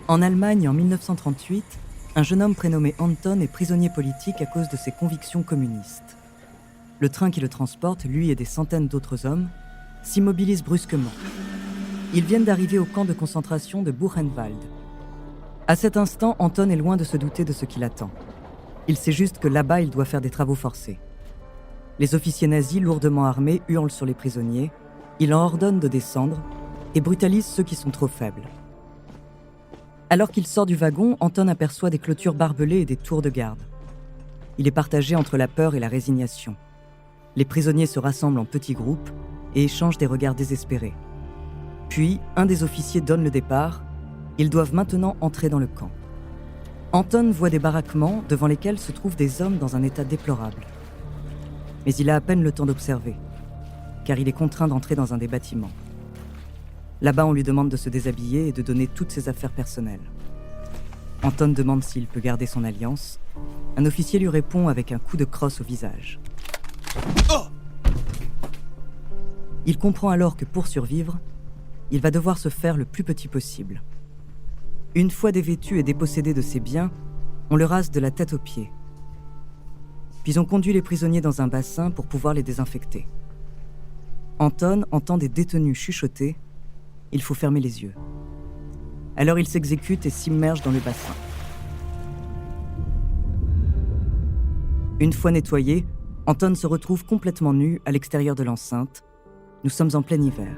En Allemagne, en 1938, un jeune homme prénommé Anton est prisonnier politique à cause de ses convictions communistes. Le train qui le transporte, lui et des centaines d'autres hommes, s'immobilise brusquement. Ils viennent d'arriver au camp de concentration de Buchenwald. À cet instant, Anton est loin de se douter de ce qui l'attend. Il sait juste que là-bas, il doit faire des travaux forcés. Les officiers nazis, lourdement armés, hurlent sur les prisonniers. Il leur ordonne de descendre et brutalise ceux qui sont trop faibles. Alors qu'il sort du wagon, Anton aperçoit des clôtures barbelées et des tours de garde. Il est partagé entre la peur et la résignation. Les prisonniers se rassemblent en petits groupes et échangent des regards désespérés. Puis, un des officiers donne le départ. Ils doivent maintenant entrer dans le camp. Anton voit des baraquements devant lesquels se trouvent des hommes dans un état déplorable. Mais il a à peine le temps d'observer, car il est contraint d'entrer dans un des bâtiments. Là-bas, on lui demande de se déshabiller et de donner toutes ses affaires personnelles. Anton demande s'il peut garder son alliance. Un officier lui répond avec un coup de crosse au visage. Il comprend alors que pour survivre, il va devoir se faire le plus petit possible. Une fois dévêtu et dépossédé de ses biens, on le rase de la tête aux pieds. Puis on conduit les prisonniers dans un bassin pour pouvoir les désinfecter. Anton entend des détenus chuchoter. Il faut fermer les yeux. Alors il s'exécute et s'immerge dans le bassin. Une fois nettoyé, Anton se retrouve complètement nu à l'extérieur de l'enceinte. Nous sommes en plein hiver.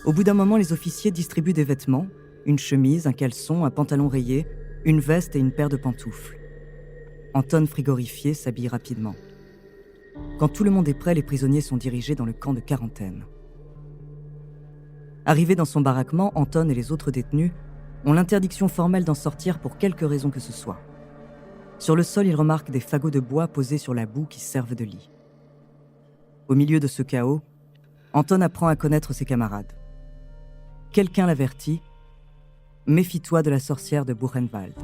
Au bout d'un moment, les officiers distribuent des vêtements, une chemise, un caleçon, un pantalon rayé, une veste et une paire de pantoufles. Anton, frigorifié, s'habille rapidement. Quand tout le monde est prêt, les prisonniers sont dirigés dans le camp de quarantaine. Arrivés dans son baraquement, Anton et les autres détenus ont l'interdiction formelle d'en sortir pour quelque raison que ce soit. Sur le sol, ils remarquent des fagots de bois posés sur la boue qui servent de lit. Au milieu de ce chaos, Anton apprend à connaître ses camarades. Quelqu'un l'avertit : « Méfie-toi de la sorcière de Buchenwald. »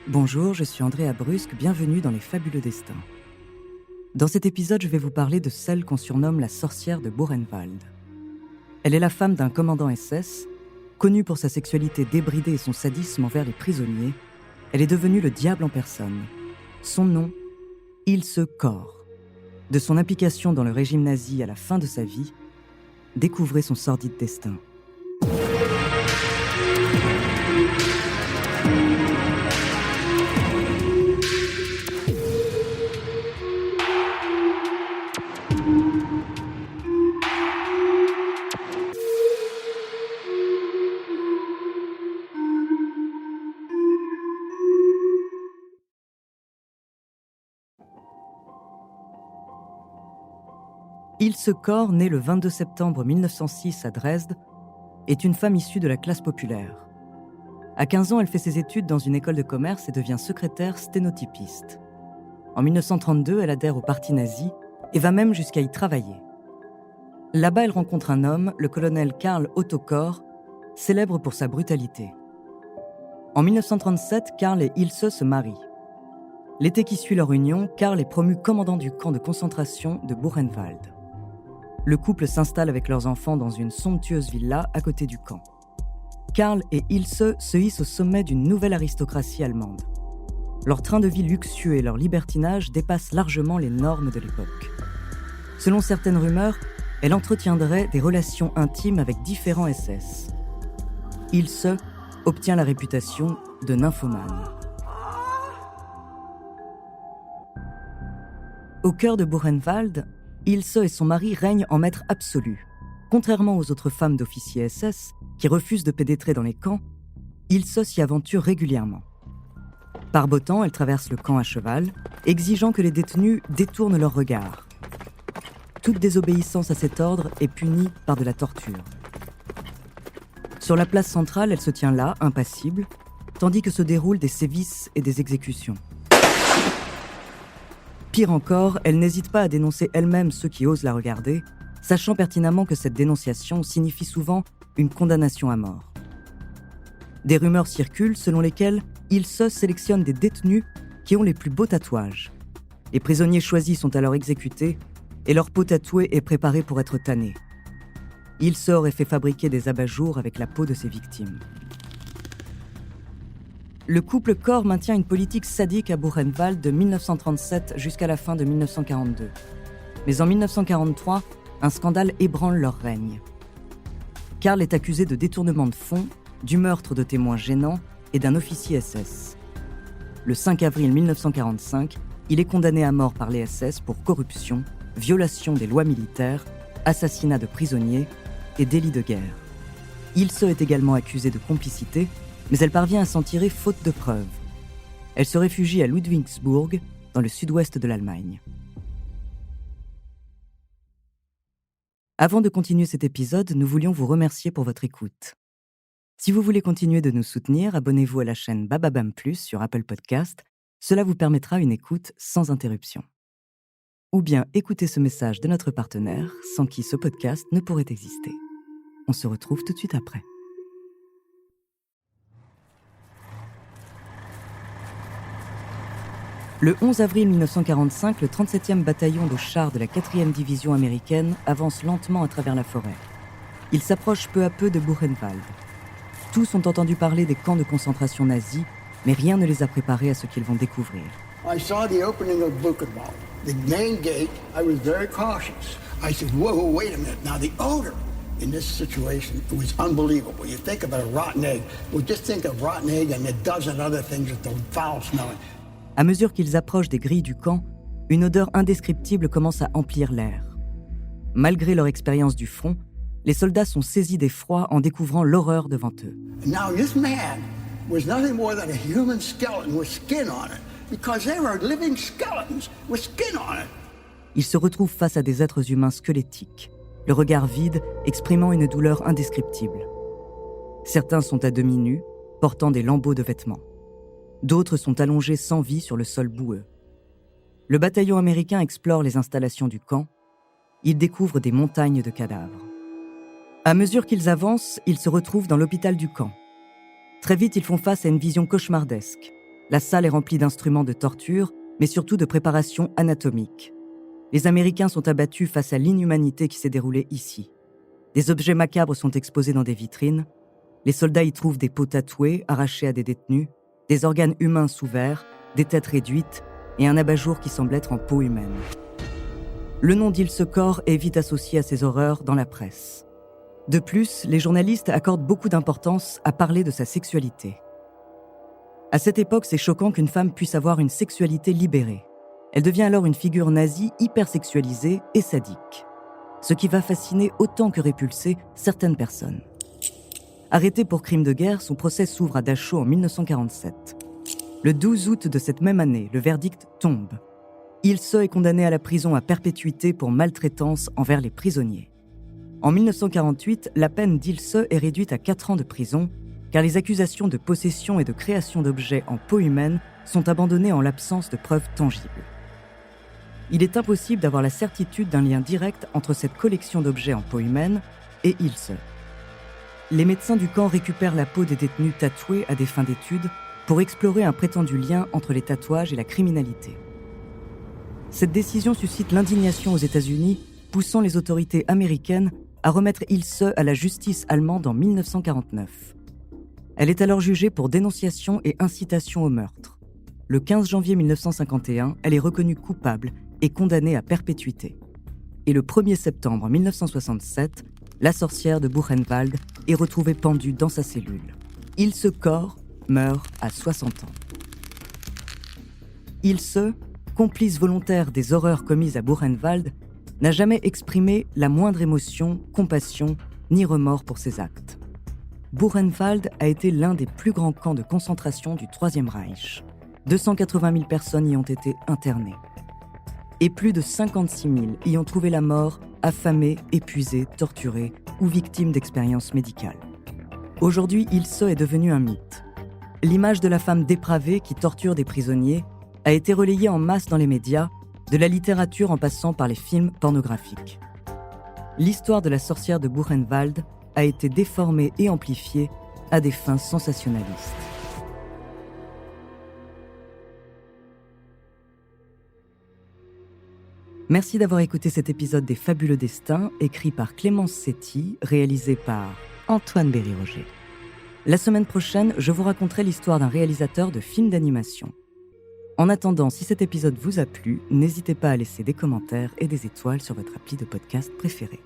Bonjour, je suis Andrea Brusque, bienvenue dans Les Fabuleux Destins. Dans cet épisode, je vais vous parler de celle qu'on surnomme la sorcière de Buchenwald. Elle est la femme d'un commandant SS, connue pour sa sexualité débridée et son sadisme envers les prisonniers. Elle est devenue le diable en personne. Son nom, Ilse Kor. De son implication dans le régime nazi à la fin de sa vie, découvrez son sordide destin. Ilse Kor, née le 22 septembre 1906 à Dresde, est une femme issue de la classe populaire. À 15 ans, elle fait ses études dans une école de commerce et devient secrétaire sténotypiste. En 1932, elle adhère au parti nazi et va même jusqu'à y travailler. Là-bas, elle rencontre un homme, le colonel Karl Otto Kor, célèbre pour sa brutalité. En 1937, Karl et Ilse se marient. L'été qui suit leur union, Karl est promu commandant du camp de concentration de Buchenwald. Le couple s'installe avec leurs enfants dans une somptueuse villa à côté du camp. Karl et Ilse se hissent au sommet d'une nouvelle aristocratie allemande. Leur train de vie luxueux et leur libertinage dépassent largement les normes de l'époque. Selon certaines rumeurs, elle entretiendrait des relations intimes avec différents SS. Ilse obtient la réputation de nymphomane. Au cœur de Buchenwald, Ilse et son mari règnent en maître absolu. Contrairement aux autres femmes d'officiers SS qui refusent de pénétrer dans les camps, Ilse s'y aventure régulièrement. Par beau temps, elle traverse le camp à cheval, exigeant que les détenus détournent leur regard. Toute désobéissance à cet ordre est punie par de la torture. Sur la place centrale, elle se tient là, impassible, tandis que se déroulent des sévices et des exécutions. Pire encore, elle n'hésite pas à dénoncer elle-même ceux qui osent la regarder, sachant pertinemment que cette dénonciation signifie souvent une condamnation à mort. Des rumeurs circulent selon lesquelles Ilse sélectionne des détenus qui ont les plus beaux tatouages. Les prisonniers choisis sont alors exécutés et leur peau tatouée est préparée pour être tannée. Ilse aurait fait fabriquer des abat-jours avec la peau de ses victimes. Le couple Corr maintient une politique sadique à Buchenwald de 1937 jusqu'à la fin de 1942. Mais en 1943, un scandale ébranle leur règne. Karl est accusé de détournement de fonds, du meurtre de témoins gênants et d'un officier SS. Le 5 avril 1945, il est condamné à mort par les SS pour corruption, violation des lois militaires, assassinat de prisonniers et délit de guerre. Ilse est également accusée de complicité, mais elle parvient à s'en tirer faute de preuves. Elle se réfugie à Ludwigsburg, dans le sud-ouest de l'Allemagne. Avant de continuer cet épisode, nous voulions vous remercier pour votre écoute. Si vous voulez continuer de nous soutenir, abonnez-vous à la chaîne Bababam Plus sur Apple Podcast. Cela vous permettra une écoute sans interruption. Ou bien écoutez ce message de notre partenaire, sans qui ce podcast ne pourrait exister. On se retrouve tout de suite après. Le 11 avril 1945, le 37e bataillon de chars de la 4e division américaine avance lentement à travers la forêt. Il s'approche peu à peu de Buchenwald. Tous ont entendu parler des camps de concentration nazis, mais rien ne les a préparés à ce qu'ils vont découvrir. I saw the opening of Buchenwald, the main gate. I was very cautious. I said, whoa, wait a minute. Now the odor in this situation, it was unbelievable. You think about a rotten egg. Well, just think of rotten egg and a dozen other things that are foul smelling. À mesure qu'ils approchent des grilles du camp, une odeur indescriptible commence à emplir l'air. Malgré leur expérience du front, les soldats sont saisis d'effroi en découvrant l'horreur devant eux. Now this man was nothing more than a human skeleton with skin on it, because they were living skeletons with skin on it. Ils se retrouvent face à des êtres humains squelettiques, le regard vide exprimant une douleur indescriptible. Certains sont à demi nus, portant des lambeaux de vêtements. D'autres sont allongés sans vie sur le sol boueux. Le bataillon américain explore les installations du camp. Il découvre des montagnes de cadavres. À mesure qu'ils avancent, ils se retrouvent dans l'hôpital du camp. Très vite, ils font face à une vision cauchemardesque. La salle est remplie d'instruments de torture, mais surtout de préparation anatomique. Les Américains sont abattus face à l'inhumanité qui s'est déroulée ici. Des objets macabres sont exposés dans des vitrines. Les soldats y trouvent des peaux tatouées, arrachées à des détenus, des organes humains sous verre, des têtes réduites et un abat-jour qui semble être en peau humaine. Le nom d'Ilse Corr est vite associé à ces horreurs dans la presse. De plus, les journalistes accordent beaucoup d'importance à parler de sa sexualité. À cette époque, c'est choquant qu'une femme puisse avoir une sexualité libérée. Elle devient alors une figure nazie hypersexualisée et sadique. Ce qui va fasciner autant que répulser certaines personnes. Arrêté pour crime de guerre, son procès s'ouvre à Dachau en 1947. Le 12 août de cette même année, le verdict tombe. Ilse est condamné à la prison à perpétuité pour maltraitance envers les prisonniers. En 1948, la peine d'Ilse est réduite à 4 ans de prison, car les accusations de possession et de création d'objets en peau humaine sont abandonnées en l'absence de preuves tangibles. Il est impossible d'avoir la certitude d'un lien direct entre cette collection d'objets en peau humaine et Ilse. Les médecins du camp récupèrent la peau des détenus tatoués à des fins d'études pour explorer un prétendu lien entre les tatouages et la criminalité. Cette décision suscite l'indignation aux États-Unis, poussant les autorités américaines à remettre Ilse à la justice allemande en 1949. Elle est alors jugée pour dénonciation et incitation au meurtre. Le 15 janvier 1951, elle est reconnue coupable et condamnée à perpétuité. Et le 1er septembre 1967, la sorcière de Buchenwald est retrouvée pendue dans sa cellule. Ilse Corr meurt à 60 ans. Ilse, complice volontaire des horreurs commises à Buchenwald, n'a jamais exprimé la moindre émotion, compassion ni remords pour ses actes. Buchenwald a été l'un des plus grands camps de concentration du Troisième Reich. 280 000 personnes y ont été internées. Et plus de 56 000 y ont trouvé la mort, affamées, épuisées, torturées ou victimes d'expériences médicales. Aujourd'hui, Ilse est devenue un mythe. L'image de la femme dépravée qui torture des prisonniers a été relayée en masse dans les médias, de la littérature en passant par les films pornographiques. L'histoire de la sorcière de Buchenwald a été déformée et amplifiée à des fins sensationnalistes. Merci d'avoir écouté cet épisode des Fabuleux Destins, écrit par Clémence Setti, réalisé par Antoine Berry-Roger. La semaine prochaine, je vous raconterai l'histoire d'un réalisateur de films d'animation. En attendant, si cet épisode vous a plu, n'hésitez pas à laisser des commentaires et des étoiles sur votre appli de podcast préféré.